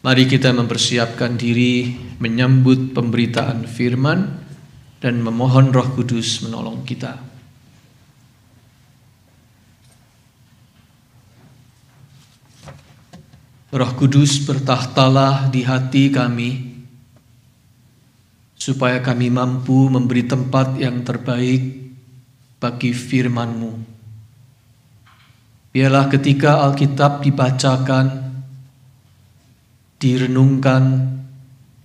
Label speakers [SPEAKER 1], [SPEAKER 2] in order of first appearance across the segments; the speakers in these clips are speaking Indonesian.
[SPEAKER 1] Mari kita mempersiapkan diri menyambut pemberitaan firman dan memohon Roh Kudus menolong kita. Roh Kudus, bertahtalah di hati kami, supaya kami mampu memberi tempat yang terbaik bagi firman-Mu. Biarlah ketika Alkitab dibacakan, direnungkan,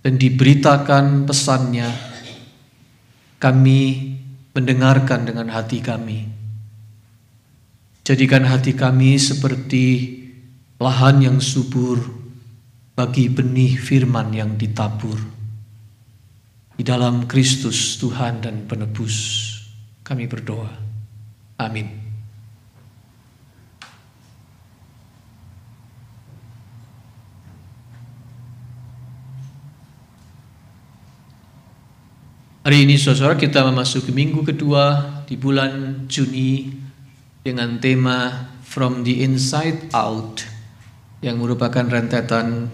[SPEAKER 1] dan diberitakan pesannya, kami mendengarkan dengan hati kami. Jadikan hati kami seperti lahan yang subur bagi benih firman yang ditabur. Di dalam Kristus Tuhan dan Penebus kami berdoa. Amin. Hari ini saudara kita memasuki minggu kedua di bulan Juni dengan tema From the Inside Out, yang merupakan rentetan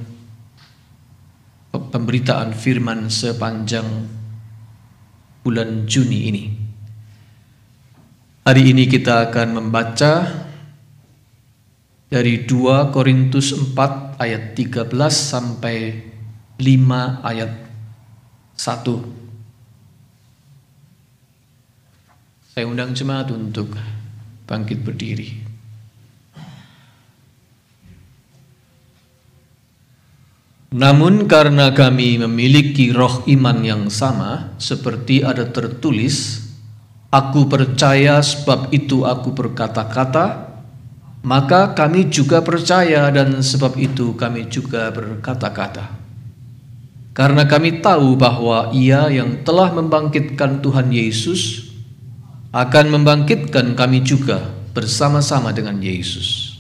[SPEAKER 1] pemberitaan firman sepanjang bulan Juni ini. Hari ini kita akan membaca dari 2 Korintus 4 ayat 13 sampai 5 ayat 1. Saya undang jemaat untuk bangkit berdiri. Namun karena kami memiliki roh iman yang sama, seperti ada tertulis, aku percaya sebab itu aku berkata-kata, maka kami juga percaya dan sebab itu kami juga berkata-kata. Karena kami tahu bahwa Ia yang telah membangkitkan Tuhan Yesus akan membangkitkan kami juga bersama-sama dengan Yesus.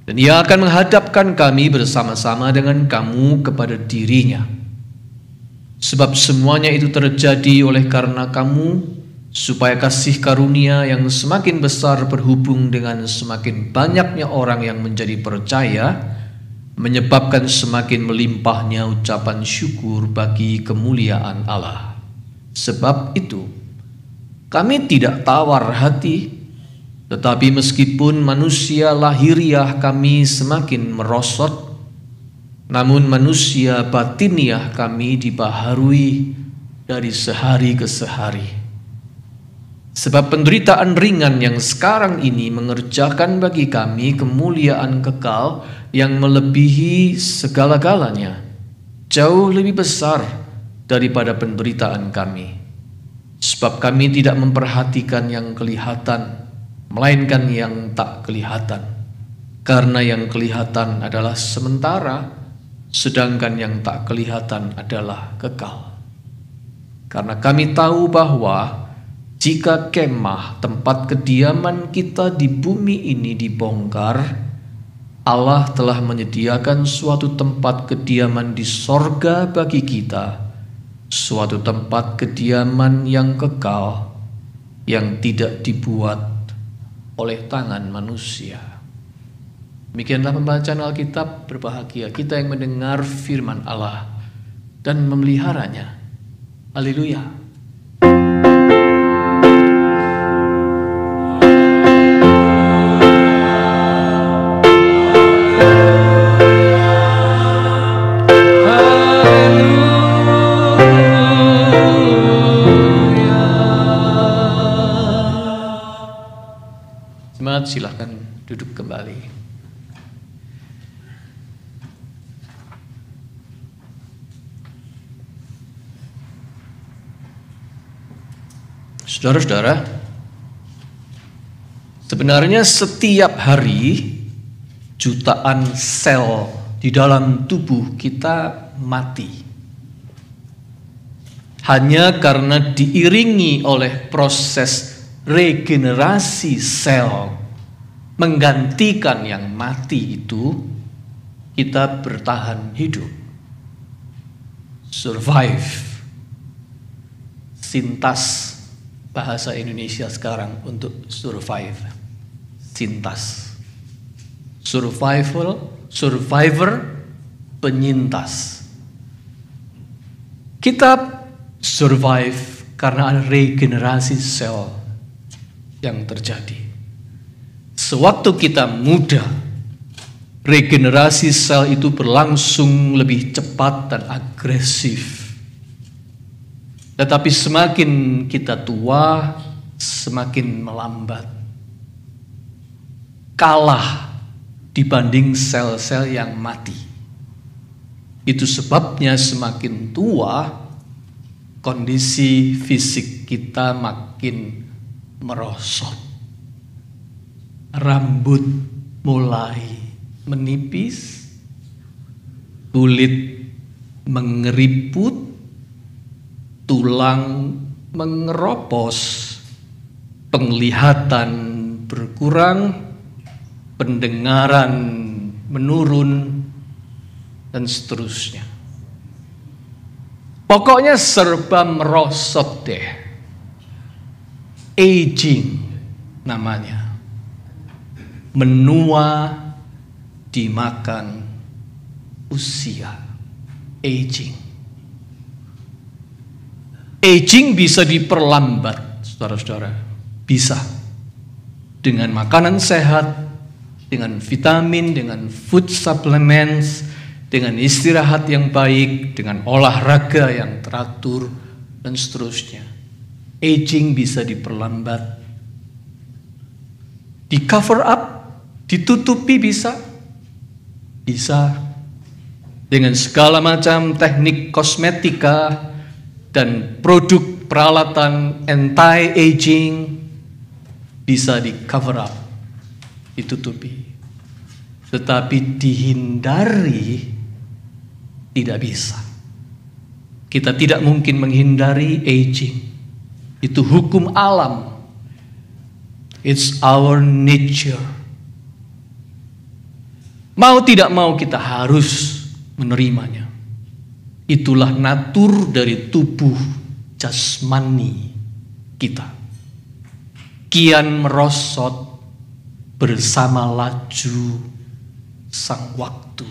[SPEAKER 1] Dan Ia akan menghadapkan kami bersama-sama dengan kamu kepada dirinya. Sebab semuanya itu terjadi oleh karena kamu, supaya kasih karunia yang semakin besar berhubung dengan semakin banyaknya orang yang menjadi percaya, menyebabkan semakin melimpahnya ucapan syukur bagi kemuliaan Allah. Sebab itu, kami tidak tawar hati, tetapi meskipun manusia lahiriah kami semakin merosot, namun manusia batiniah kami dibaharui dari sehari ke sehari. Sebab penderitaan ringan yang sekarang ini mengerjakan bagi kami kemuliaan kekal yang melebihi segala-galanya, jauh lebih besar daripada penderitaan kami. Sebab kami tidak memperhatikan yang kelihatan, melainkan yang tak kelihatan. Karena yang kelihatan adalah sementara, sedangkan yang tak kelihatan adalah kekal. Karena kami tahu bahwa jika kemah tempat kediaman kita di bumi ini dibongkar, Allah telah menyediakan suatu tempat kediaman di sorga bagi kita, suatu tempat kediaman yang kekal, yang tidak dibuat oleh tangan manusia. Demikianlah pembacaan Alkitab. Berbahagia kita yang mendengar firman Allah dan memeliharanya. Haleluya. Silahkan duduk kembali. Saudara-saudara, sebenarnya setiap hari jutaan sel di dalam tubuh kita mati. Hanya karena diiringi oleh proses regenerasi sel menggantikan yang mati itu, kita bertahan hidup. Survive. Sintas bahasa Indonesia sekarang untuk survive. Sintas. Survivor, penyintas. Kita survive karena ada regenerasi sel yang terjadi. Sewaktu kita muda, regenerasi sel itu berlangsung lebih cepat dan agresif. Tetapi semakin kita tua, semakin melambat. Kalah dibanding sel-sel yang mati. Itu sebabnya semakin tua, kondisi fisik kita makin merosot. Rambut mulai menipis, kulit mengeriput, tulang mengeropos, penglihatan berkurang, pendengaran menurun, dan seterusnya. Pokoknya serba merosot deh. Aging namanya. Menua dimakan usia. Aging. Aging bisa diperlambat, saudara-saudara. Bisa. Dengan makanan sehat, dengan vitamin, dengan food supplements, dengan istirahat yang baik, dengan olahraga yang teratur, dan seterusnya. Aging bisa diperlambat. Di cover up, ditutupi bisa. Bisa. Dengan segala macam teknik kosmetika dan produk peralatan anti-aging bisa di cover up, ditutupi. Tetapi dihindari tidak bisa. Kita tidak mungkin menghindari aging. Itu hukum alam. It's our nature. Mau tidak mau kita harus menerimanya. Itulah natur dari tubuh jasmani kita. Kian merosot bersama laju sang waktu.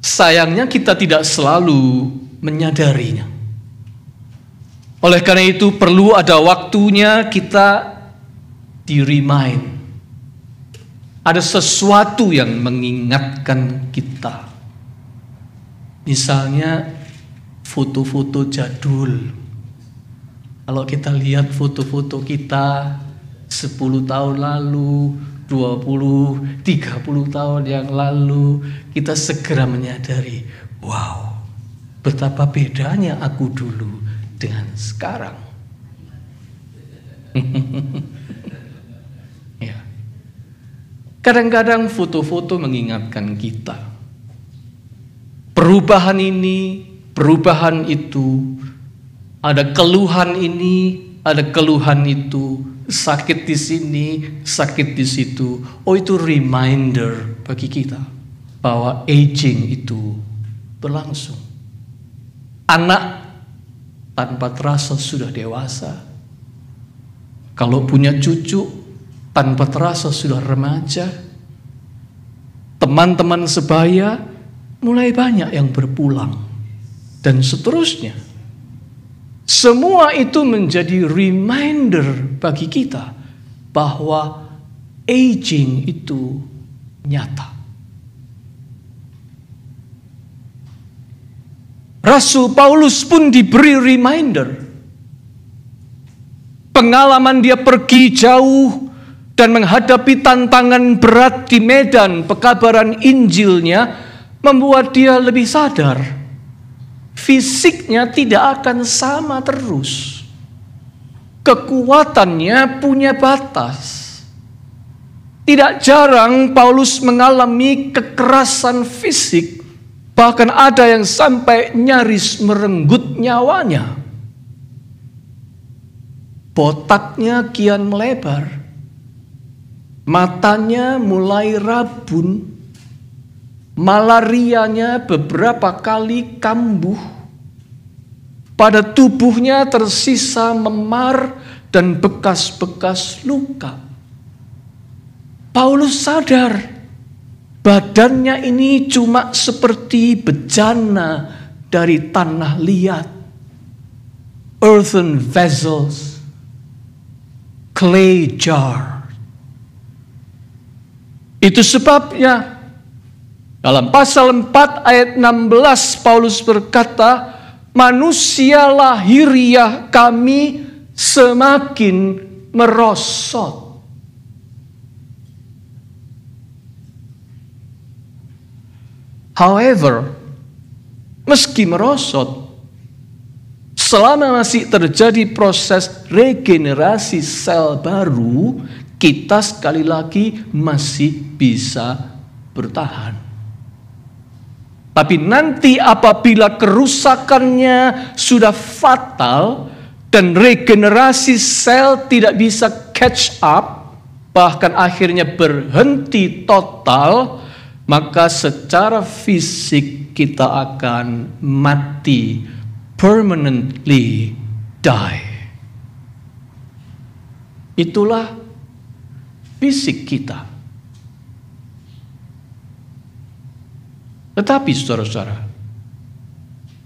[SPEAKER 1] Sayangnya kita tidak selalu menyadarinya. Oleh karena itu perlu ada waktunya kita di-remind. Ada sesuatu yang mengingatkan kita. Misalnya foto-foto jadul. Kalau kita lihat foto-foto kita 10 tahun lalu, 20, 30 tahun yang lalu, kita segera menyadari, wow, betapa bedanya aku dulu dengan sekarang. Ya. Kadang-kadang foto-foto mengingatkan kita. Perubahan ini, perubahan itu, ada keluhan ini, ada keluhan itu, sakit di sini, sakit di situ. Oh, itu reminder bagi kita bahwa aging itu berlangsung. Anak tanpa terasa sudah dewasa. Kalau punya cucu tanpa terasa sudah remaja. Teman-teman sebaya mulai banyak yang berpulang dan seterusnya. Semua itu menjadi reminder bagi kita bahwa aging itu nyata. Rasul Paulus pun diberi reminder. Pengalaman dia pergi jauh dan menghadapi tantangan berat di medan pekabaran Injilnya membuat dia lebih sadar. Fisiknya tidak akan sama terus. Kekuatannya punya batas. Tidak jarang Paulus mengalami kekerasan fisik. Bahkan ada yang sampai nyaris merenggut nyawanya. Botaknya kian melebar. Matanya mulai rabun. Malarianya beberapa kali kambuh. Pada tubuhnya tersisa memar dan bekas-bekas luka. Paulus sadar Badannya ini cuma seperti bejana dari tanah liat. Earthen vessels, clay jar. Itu sebabnya dalam pasal 4 ayat 16 Paulus berkata, manusia lahiriah kami semakin merosot. However, meski merosot, selama masih terjadi proses regenerasi sel baru, kita sekali lagi masih bisa bertahan. Tapi nanti apabila kerusakannya sudah fatal dan regenerasi sel tidak bisa catch up, bahkan akhirnya berhenti total, maka secara fisik kita akan mati, permanently die. Itulah fisik kita. Tetapi saudara-saudara,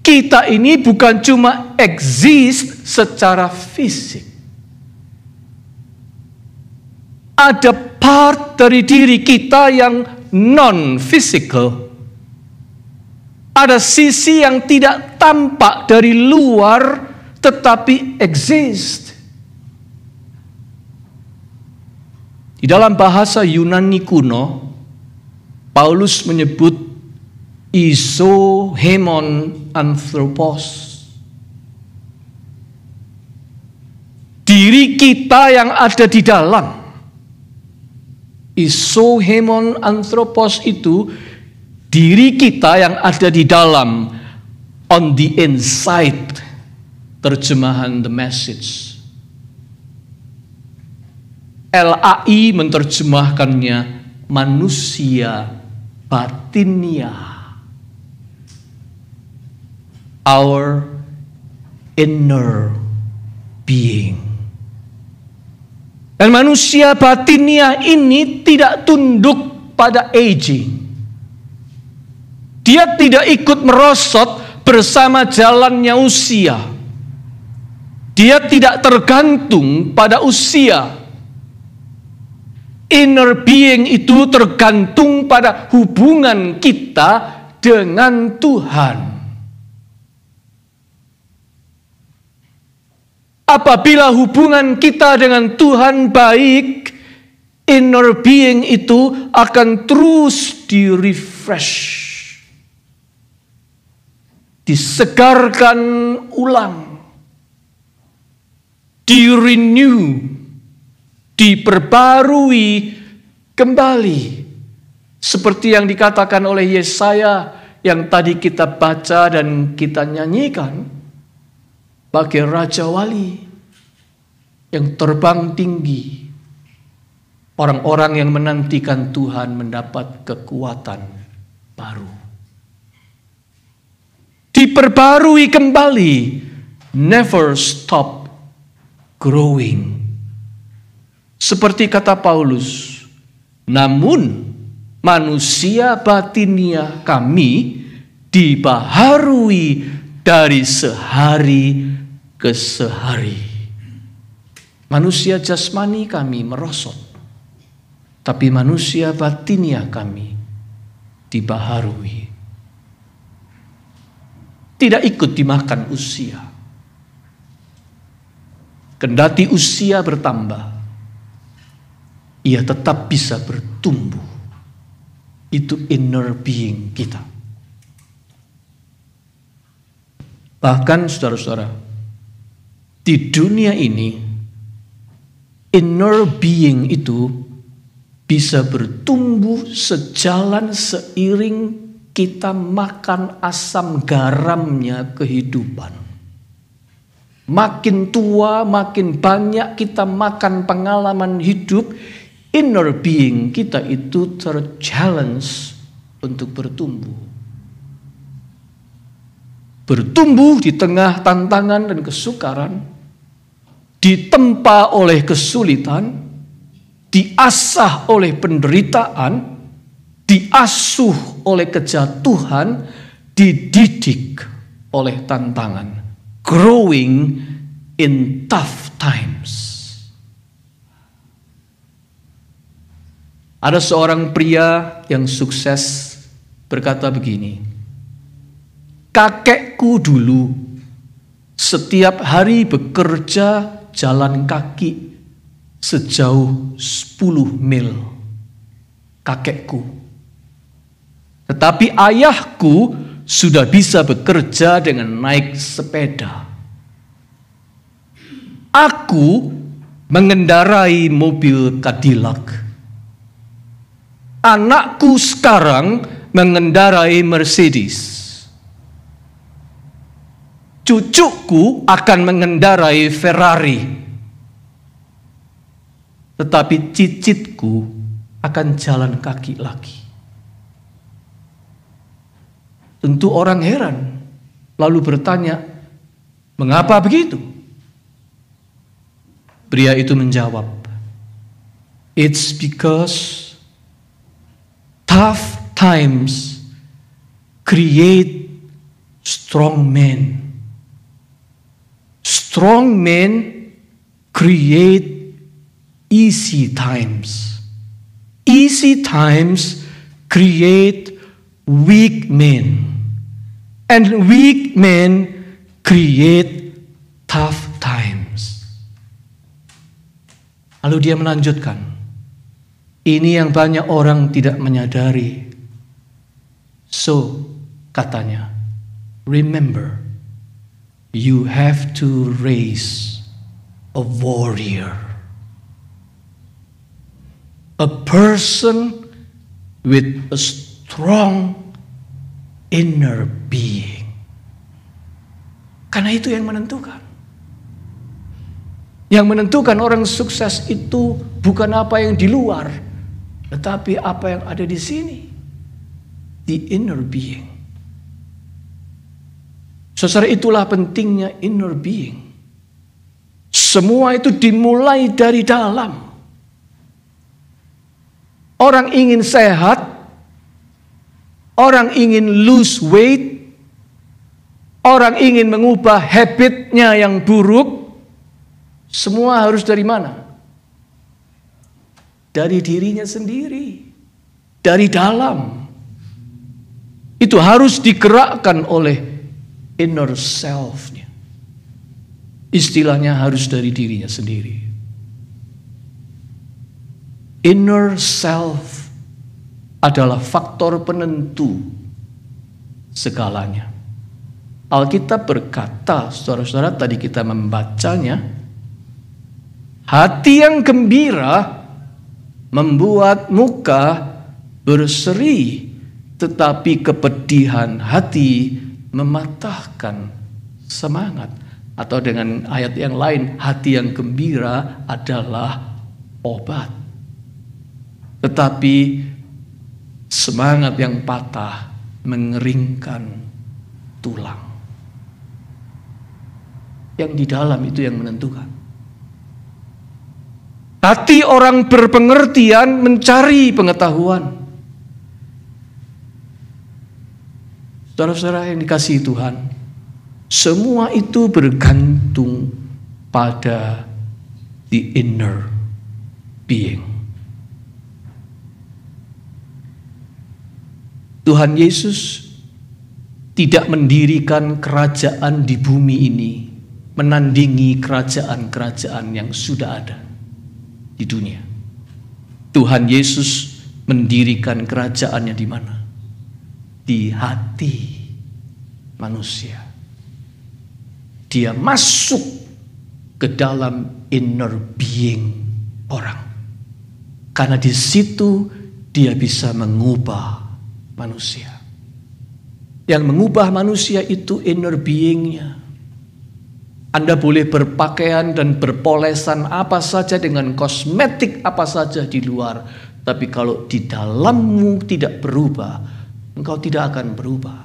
[SPEAKER 1] kita ini bukan cuma exist secara fisik. Ada part dari diri kita yang non-physical. Ada sisi yang tidak tampak dari luar tetapi exist. Di dalam bahasa Yunani kuno, Paulus menyebut isohemon anthropos. Diri kita yang ada di dalam. Isohemon anthropos itu diri kita yang ada di dalam, on the inside. Terjemahan The Message. LAI menerjemahkannya manusia batinia. Our inner being. Dan manusia batinia ini tidak tunduk pada aging. Dia tidak ikut merosot bersama jalannya usia. Dia tidak tergantung pada usia. Inner being itu tergantung pada hubungan kita dengan Tuhan. Apabila hubungan kita dengan Tuhan baik, inner being itu akan terus di-refresh, disegarkan ulang, di-renew, diperbarui kembali. Seperti yang dikatakan oleh Yesaya yang tadi kita baca dan kita nyanyikan. Bagai Raja Wali yang terbang tinggi. Orang-orang yang menantikan Tuhan mendapat kekuatan baru. Diperbarui kembali. Never stop growing. Seperti kata Paulus, namun manusia batinia kami dibaharui dari sehari ke sehari. Manusia jasmani kami merosot, tapi manusia batinia kami dibaharui. Tidak ikut dimakan usia. Kendati usia bertambah, ia tetap bisa bertumbuh. Itu inner being kita. Bahkan saudara-saudara, di dunia ini, inner being itu bisa bertumbuh sejalan seiring kita makan asam garamnya kehidupan. Makin tua, makin banyak kita makan pengalaman hidup, inner being kita itu ter-challenge untuk bertumbuh. Bertumbuh di tengah tantangan dan kesukaran, ditempa oleh kesulitan, diasah oleh penderitaan, diasuh oleh kejatuhan, dididik oleh tantangan. Growing in tough times. Ada seorang pria yang sukses berkata begini, kakekku dulu setiap hari bekerja jalan kaki sejauh 10 mil. Kakekku. Tetapi ayahku sudah bisa bekerja dengan naik sepeda. Aku mengendarai mobil Cadillac. Anakku sekarang mengendarai Mercedes. Cucuku akan mengendarai Ferrari. Tetapi cicitku akan jalan kaki lagi. Tentu orang heran, lalu bertanya, mengapa begitu? Pria itu menjawab, it's because tough times create strong men. Strong men create easy times. Easy times create weak men. And weak men create tough times. Lalu dia melanjutkan, ini yang banyak orang tidak menyadari. So, katanya, remember, you have to raise a warrior. A person with a strong inner being. Karena itu yang menentukan. Yang menentukan orang sukses itu bukan apa yang di luar, tetapi apa yang ada di sini. The inner being. Saudara, itulah pentingnya inner being. Semua itu dimulai dari dalam. Orang ingin sehat, orang ingin lose weight, orang ingin mengubah habitnya yang buruk, semua harus dari mana? Dari dirinya sendiri, dari dalam. Itu harus digerakkan oleh inner self-nya. Istilahnya harus dari dirinya sendiri. Inner self adalah faktor penentu segalanya. Alkitab berkata, saudara-saudara, tadi kita membacanya, hati yang gembira membuat muka berseri, tetapi kepedihan hati mematahkan semangat. Atau dengan ayat yang lain, hati yang gembira adalah obat. Tetapi semangat yang patah mengeringkan tulang. Yang di dalam itu yang menentukan. Hati orang berpengertian mencari pengetahuan. Saudara-saudara yang dikasihi Tuhan, semua itu bergantung pada the inner being. Tuhan Yesus tidak mendirikan kerajaan di bumi ini menandingi kerajaan-kerajaan yang sudah ada di dunia. Tuhan Yesus mendirikan kerajaannya di mana? Di hati manusia. Dia masuk ke dalam inner being orang. Karena di situ dia bisa mengubah manusia. Yang mengubah manusia itu inner being-nya. Anda boleh berpakaian dan berpolesan apa saja dengan kosmetik apa saja di luar. Tapi kalau di dalammu tidak berubah, engkau tidak akan berubah.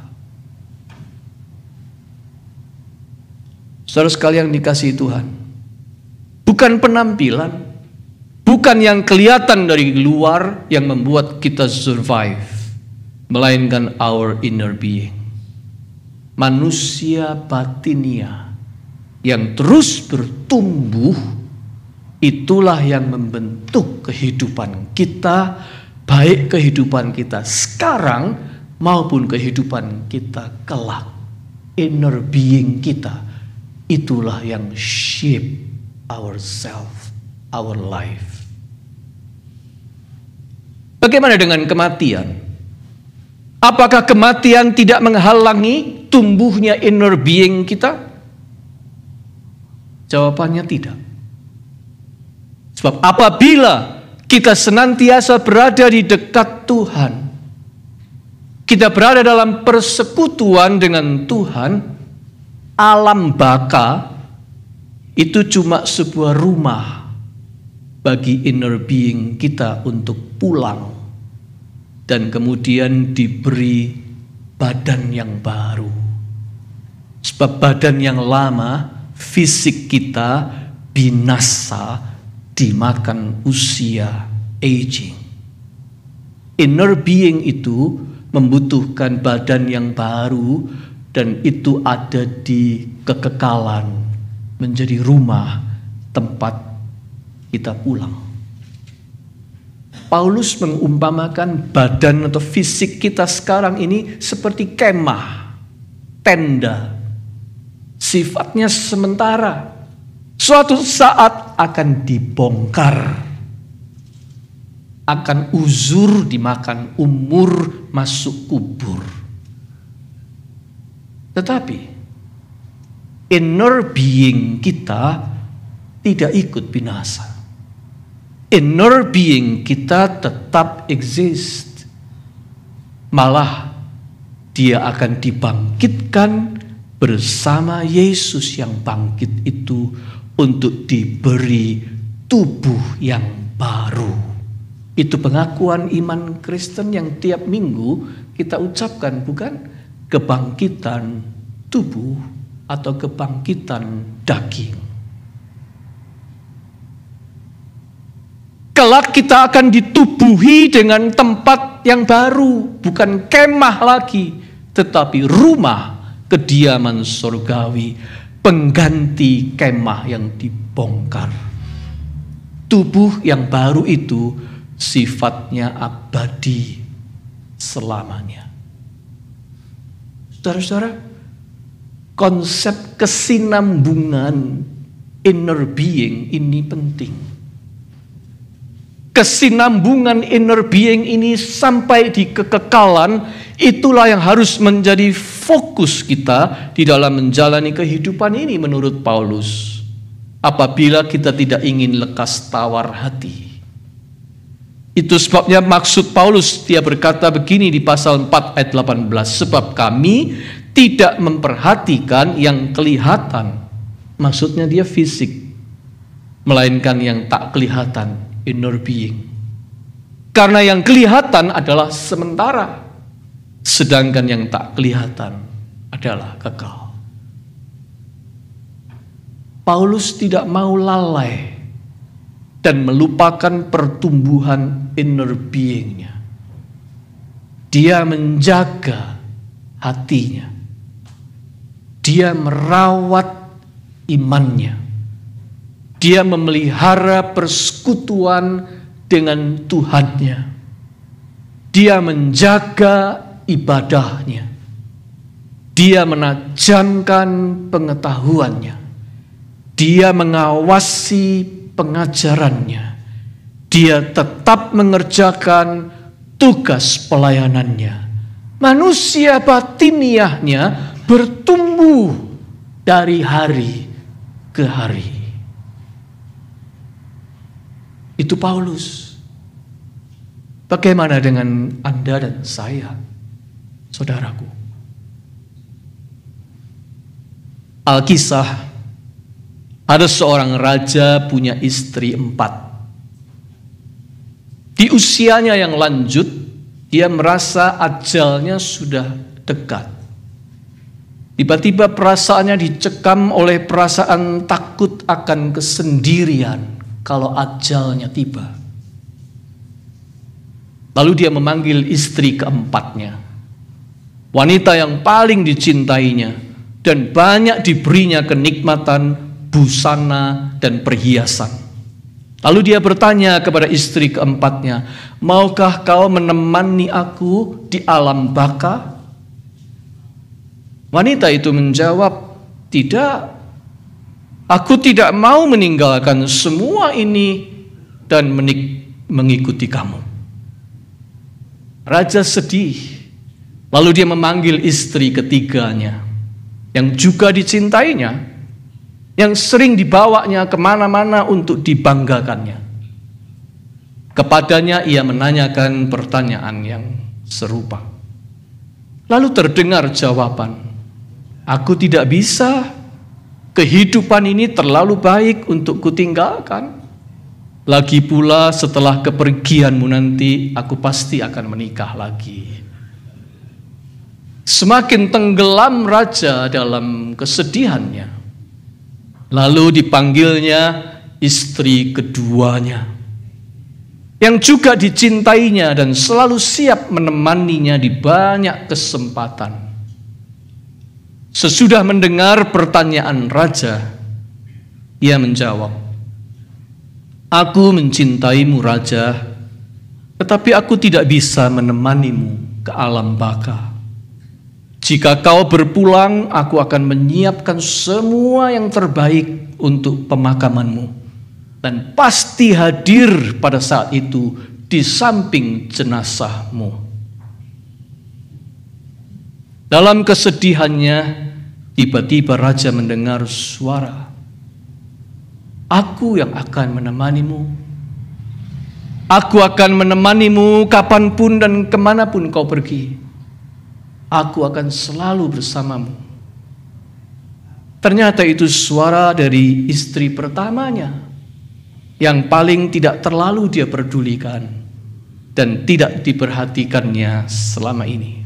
[SPEAKER 1] Saudara sekalian dikasihi Tuhan, bukan penampilan, bukan yang kelihatan dari luar yang membuat kita survive. melainkan our inner being. Manusia batinia yang terus bertumbuh, itulah yang membentuk kehidupan kita, baik kehidupan kita sekarang maupun kehidupan kita kelak. Inner being kita, itulah yang shape ourselves, our life. Bagaimana dengan kematian? Apakah kematian tidak menghalangi tumbuhnya inner being kita? Jawabannya tidak. Sebab apabila kita senantiasa berada di dekat Tuhan, kita berada dalam persekutuan dengan Tuhan, alam baka itu cuma sebuah rumah bagi inner being kita untuk pulang dan kemudian diberi badan yang baru. Sebab badan yang lama, fisik kita binasa dimakan usia, aging. Inner being itu membutuhkan badan yang baru, dan itu ada di kekekalan, menjadi rumah tempat kita pulang. Paulus mengumpamakan badan atau fisik kita sekarang ini seperti kemah, tenda. Sifatnya sementara, suatu saat akan dibongkar, akan uzur, dimakan umur, masuk kubur. Tetapi inner being kita tidak ikut binasa. Inner being kita tetap exist. Malah dia akan dibangkitkan bersama Yesus yang bangkit itu untuk diberi tubuh yang baru. Itu pengakuan iman Kristen yang tiap minggu kita ucapkan, bukan? Kebangkitan tubuh atau kebangkitan daging. Kelak kita akan ditubuhi dengan tempat yang baru, bukan kemah lagi, tetapi rumah kediaman surgawi, pengganti kemah yang dibongkar. Tubuh yang baru itu sifatnya abadi selamanya. Saudara-saudara, konsep kesinambungan inner being ini penting. Kesinambungan inner being ini sampai di kekekalan, itulah yang harus menjadi fokus kita di dalam menjalani kehidupan ini menurut Paulus. Apabila kita tidak ingin lekas tawar hati. Itu sebabnya maksud Paulus, dia berkata begini di pasal 4 ayat 18. Sebab kami tidak memperhatikan yang kelihatan. Maksudnya dia fisik. Melainkan yang tak kelihatan, inner being. Karena yang kelihatan adalah sementara. Sedangkan yang tak kelihatan adalah kekal. Paulus tidak mau lalai dan melupakan pertumbuhan inner being-nya. Dia menjaga hatinya. Dia merawat imannya. Dia memelihara persekutuan dengan Tuhannya. Dia menjaga ibadahnya. Dia menajamkan pengetahuannya. Dia mengawasi pengajarannya. Dia tetap mengerjakan tugas pelayanannya. Manusia batiniahnya bertumbuh dari hari ke hari. Itu Paulus. Bagaimana dengan Anda dan saya, saudaraku? Alkisah, ada seorang raja punya istri 4. Di usianya yang lanjut, dia merasa ajalnya sudah dekat. Tiba-tiba perasaannya dicekam oleh perasaan takut akan kesendirian kalau ajalnya tiba. Lalu dia memanggil istri keempatnya, wanita yang paling dicintainya dan banyak diberinya kenikmatan, busana, dan perhiasan. Lalu dia bertanya kepada istri keempatnya, maukah kau menemani aku di alam baka? Wanita itu menjawab, tidak, aku tidak mau meninggalkan semua ini dan mengikuti kamu. Raja sedih. Lalu dia memanggil istri ketiganya yang juga dicintainya, yang sering dibawanya kemana-mana untuk dibanggakannya. Kepadanya ia menanyakan pertanyaan yang serupa. Lalu terdengar jawaban, aku tidak bisa, kehidupan ini terlalu baik untuk kutinggalkan. Lagi pula setelah kepergianmu nanti aku pasti akan menikah lagi. Semakin tenggelam raja dalam kesedihannya. Lalu dipanggilnya istri keduanya, yang juga dicintainya dan selalu siap menemaninya di banyak kesempatan. Sesudah mendengar pertanyaan raja, ia menjawab, aku mencintaimu raja, tetapi aku tidak bisa menemanimu ke alam baka. Jika kau berpulang, aku akan menyiapkan semua yang terbaik untuk pemakamanmu, dan pasti hadir pada saat itu di samping jenazahmu. Dalam kesedihannya, tiba-tiba raja mendengar suara, aku yang akan menemanimu. Aku akan menemanimu kapanpun dan kemanapun kau pergi. Aku akan selalu bersamamu. Ternyata itu suara dari istri pertamanya, yang paling tidak terlalu dia pedulikan dan tidak diperhatikannya selama ini.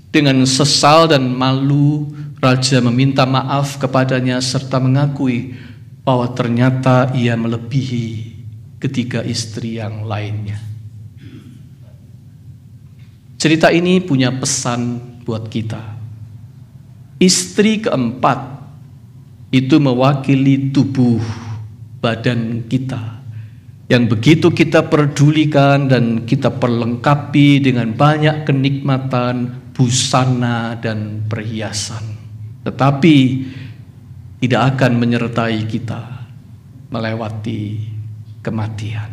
[SPEAKER 1] Dengan sesal dan malu, raja meminta maaf kepadanya serta mengakui bahwa ternyata ia melebihi ketiga istri yang lainnya. Cerita ini punya pesan buat kita. Istri keempat itu mewakili tubuh badan kita, yang begitu kita pedulikan dan kita perlengkapi dengan banyak kenikmatan, busana, dan perhiasan. Tetapi tidak akan menyertai kita melewati kematian.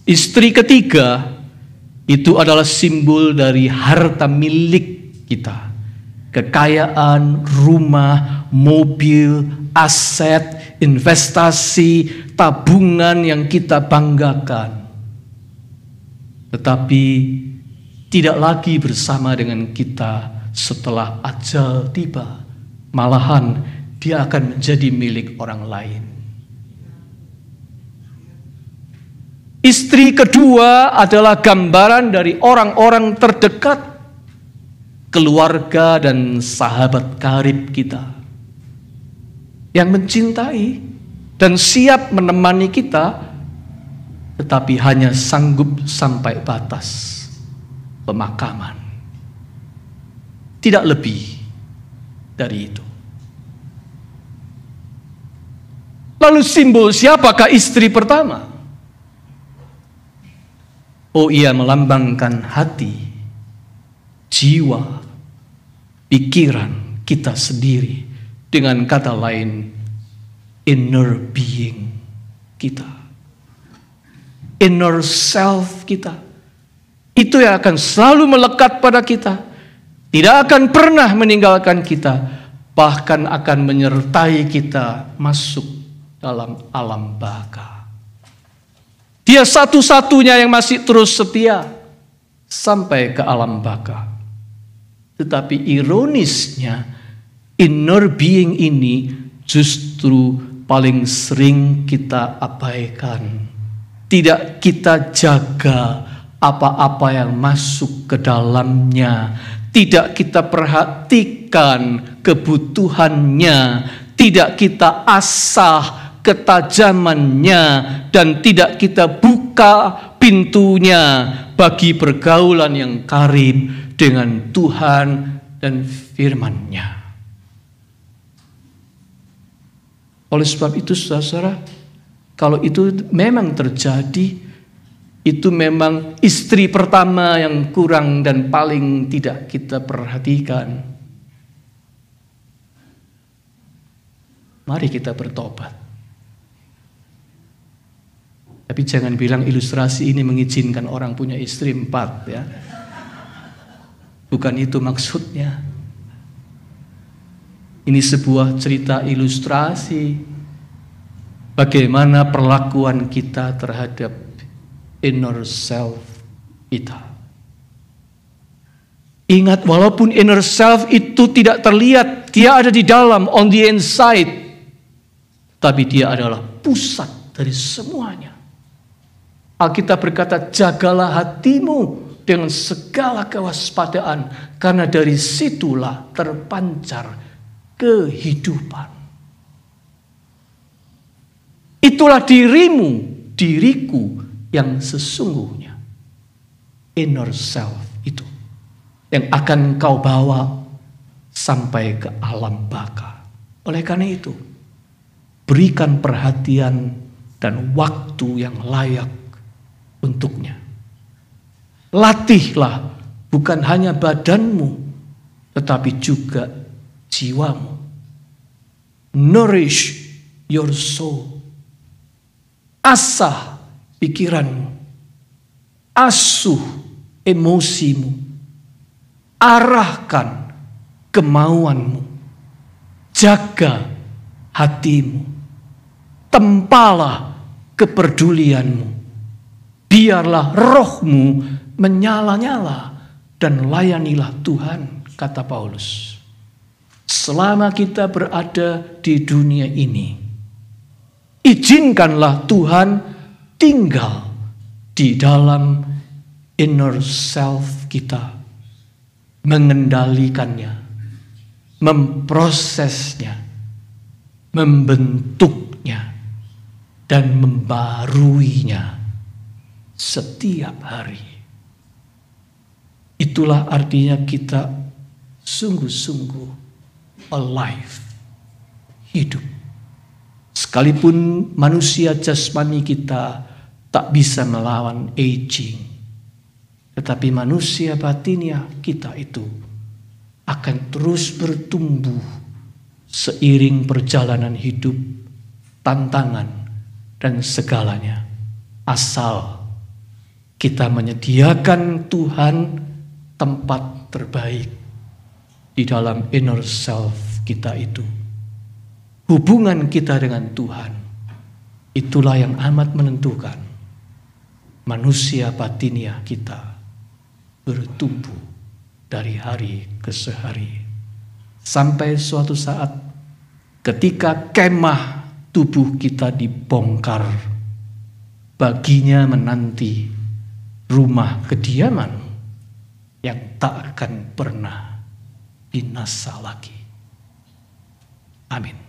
[SPEAKER 1] Istri ketiga itu adalah simbol dari harta milik kita. Kekayaan, rumah, mobil, aset, investasi, tabungan yang kita banggakan. Tetapi tidak lagi bersama dengan kita setelah ajal tiba. Malahan dia akan menjadi milik orang lain. Istri kedua adalah gambaran dari orang-orang terdekat, keluarga dan sahabat karib kita, yang mencintai dan siap menemani kita, tetapi hanya sanggup sampai batas pemakaman. Tidak lebih dari itu. Lalu simbol siapakah istri pertama? Oh, ia melambangkan hati, jiwa, pikiran kita sendiri. Dengan kata lain, inner being kita, inner self kita. Itu yang akan selalu melekat pada kita, tidak akan pernah meninggalkan kita, bahkan akan menyertai kita masuk dalam alam baka. Dia satu-satunya yang masih terus setia sampai ke alam baka. Tetapi ironisnya, inner being ini justru paling sering kita abaikan. Tidak kita jaga apa-apa yang masuk ke dalamnya. Tidak kita perhatikan kebutuhannya. Tidak kita asah ketajamannya, dan tidak kita buka membuka pintunya bagi pergaulan yang karib dengan Tuhan dan firman-Nya. Oleh sebab itu saudara, kalau itu memang terjadi, itu memang istri pertama yang kurang dan paling tidak kita perhatikan. Mari kita bertobat. Tapi jangan bilang ilustrasi ini mengizinkan orang punya istri 4 ya. Bukan itu maksudnya. Ini sebuah cerita ilustrasi bagaimana perlakuan kita terhadap inner self kita. Ingat, walaupun inner self itu tidak terlihat, dia ada di dalam, on the inside, tapi dia adalah pusat dari semuanya. Alkitab berkata, jagalah hatimu dengan segala kewaspadaan, karena dari situlah terpancar kehidupan. Itulah dirimu, diriku yang sesungguhnya. Inner self itu yang akan kau bawa sampai ke alam baka. Oleh karena itu, berikan perhatian dan waktu yang layak untuknya. Latihlah bukan hanya badanmu, tetapi juga jiwamu. Nourish your soul. Asah pikiranmu. Asuh emosimu. Arahkan kemauanmu. Jaga hatimu. Tempalah kepedulianmu. Biarlah rohmu menyala-nyala dan layanilah Tuhan, kata Paulus. Selama kita berada di dunia ini, izinkanlah Tuhan tinggal di dalam inner self kita, mengendalikannya, memprosesnya, membentuknya, dan membaruinya setiap hari. Itulah artinya kita sungguh-sungguh alive, hidup. Sekalipun manusia jasmani kita tak bisa melawan aging, tetapi manusia batinia kita itu akan terus bertumbuh seiring perjalanan hidup, tantangan, dan segalanya. Asal kita menyediakan Tuhan tempat terbaik di dalam inner self kita itu. Hubungan kita dengan Tuhan, itulah yang amat menentukan manusia batinia kita bertumbuh dari hari ke hari. Sampai suatu saat ketika kemah tubuh kita dibongkar, baginya menanti rumah kediaman yang tak akan pernah binasa lagi. Amin.